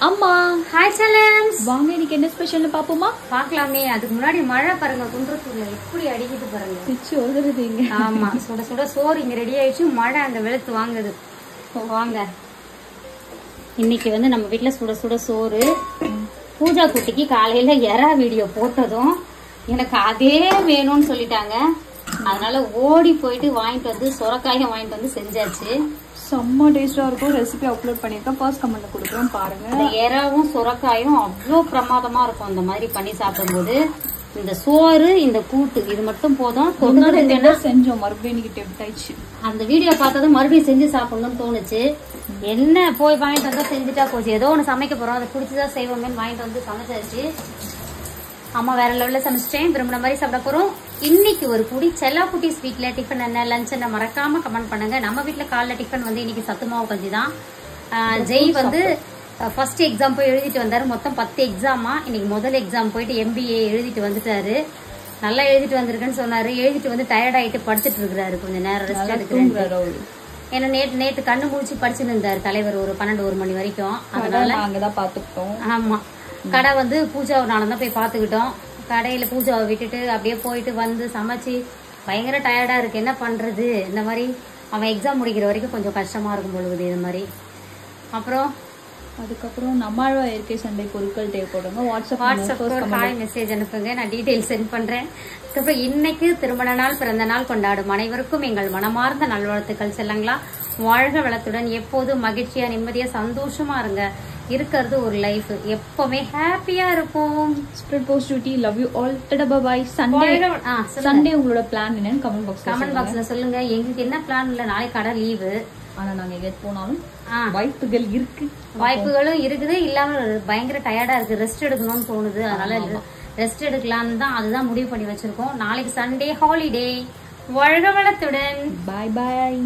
அம்மா ஹாய் சலம்ஸ், வாங்க இன்னைக்கு என்ன ஸ்பெஷல்னு பாப்போமா? பாக்கலாமே. அதுக்கு முன்னாடி மழை பாருங்க, குன்றத்தூர்ல எப்படி அடிக்குது பாருங்க. பிச்சு ஓடுறதுங்க. ஆமா, சுட சுட சோறு இங்க ரெடி ஆயிடுச்சு. மழை அங்க வெளுத்து வாங்குது. வாங்க, இன்னைக்கு வந்து நம்ம வீட்டுல சுட சுட சோறு. பூஜா குட்டிக்கு காலையில எறா வீடியோ போட்டதும் எனக்கு அதே வேணும்னு சொல்லிட்டாங்க. அதனால ஓடி போயிட்டு வாங்கிட்டு வந்து சொரக்காயும் வாங்கிட்டு வந்து செஞ்சாச்சு. செம்ம டேஸ்டா இருக்கும். ரெசிபி அப்லோட் பண்ணிருக்கேன், ஃபர்ஸ்ட் கமெண்ட்ல கொடுக்குறோம் பாருங்க. இந்த எறாவும் சொரக்காயும் அவ்வளோ பிரமாதமா இருக்கும் அந்த மாதிரி பண்ணி சாப்பிடும்போது. இந்த சோறு, இந்த கூட்டு, இது மட்டும் போதும். செஞ்சோம், மறுபடியும் இன்னைக்கு டெம்ப்ட் ஆயிடுச்சு. அந்த வீடியோ பார்த்ததும் மறுபடியும் செஞ்சு சாப்பிடணும்னு தோணுச்சு. என்ன போய் வாங்கிட்டு வந்தா செஞ்சுட்டா போச்சு. ஏதோ ஒண்ணு சமைக்க போறோம், அதை பிடிச்சதா செய்வோமேன்னு வாங்கிட்டு வந்து சமைச்சாச்சு. அம்மா வேற லெவல்ல சமைச்சிட்டேன். விரும்பின மாதிரி சாப்பிட போறோம். இன்னைக்கு ஒரு குடி செல்லா குட்டி ஸ்வீட்ல டிஃபன் என்ன, லஞ்ச் என்ன மறக்காம கமெண்ட் பண்ணுங்க. நம்ம வீட்டுல காலைல டிஃபன் வந்து இன்னைக்கு சத்துமாவு கஞ்சி தான். ஜெய் வந்து ஃபர்ஸ்ட் எக்ஸாம் போய் எழுதிட்டு வந்தாரு. மொத்தம் 10 எக்ஸாமா. இன்னைக்கு முதல் எக்ஸாம் போயிட்டு MBA எழுதிட்டு வந்துட்டாரு. நல்லா எழுதிட்டு வந்திருக்குன்னு சொன்னாரு. எழுதிட்டு வந்து டயர்ட் ஆயிட்டு படுத்துட்டு இருக்கிறாரு. கொஞ்சம் நேரம் ரெஸ்ட் எடுக்கிறாரு. ஏன்னா நேற்று கண்ணு முடிச்சு படிச்சுன்னு இருந்தாரு தலைவர் ஒரு 12-1 மணி வரைக்கும். அதனால அங்கதான் பாத்துக்கிட்டோம். ஆமா, கடை வந்து பூஜாவை தான் போய் பாத்துக்கிட்டோம். கடையில பூஜாவை விட்டுட்டு அப்படியே போயிட்டு வந்து சமைச்சு பயங்கர டயர்டா இருக்கு. என்ன பண்றது, இந்த மாதிரி அவன் எக்ஸாம் முடிக்கிற வரைக்கும் கொஞ்சம் கஷ்டமா இருக்கும் பொழுது இது மாதிரி. அப்புறம் அதுக்கப்புறம் நம்மாழ்வா இயற்கை சந்தை பொருட்கள் தேவைப்படுங்க. வாட்ஸ்அப் ஹாய் மெசேஜ் அனுப்புங்க, நான் டீடைல் சென்ட் பண்றேன். அதுக்கப்புறம் இன்னைக்கு திருமண நாள், பிறந்த நாள் கொண்டாடும் அனைவருக்கும் எங்கள் மனமார்ந்த நல்வாழ்த்துக்கள். செல்லங்களா, வாழ்க வளத்துடன், எப்போதும் மகிழ்ச்சியா நிம்மதியா சந்தோஷமா இருங்க. இருக்கிறது ஒரு லைஃப், எப்பவுமே ஹாப்பியா இருக்கும். Spread positivity. Love you all. டடா பை. சண்டே உங்களோட பிளான் என்னன்னு கமெண்ட் பாக்ஸ்ல சொல்லுங்க. எங்களுக்கு என்ன பிளான் இல்ல, நாளைக்கு கடை லீவு. ஆனா நாங்க எங்க போனாலும் வாய்ப்புகளும் இருக்குது. இல்லாம பயங்கர டயர்டா இருக்கு, ரெஸ்ட் எடுக்கணும்னு தோணுது. அதனால ரெஸ்ட் எடுக்கலாம்னு தான், அதுதான் முடிவு பண்ணி வச்சிருக்கோம். நாளைக்கு சண்டே ஹாலிடே. வாழ்க வளத்துடன். பாய் பாய்.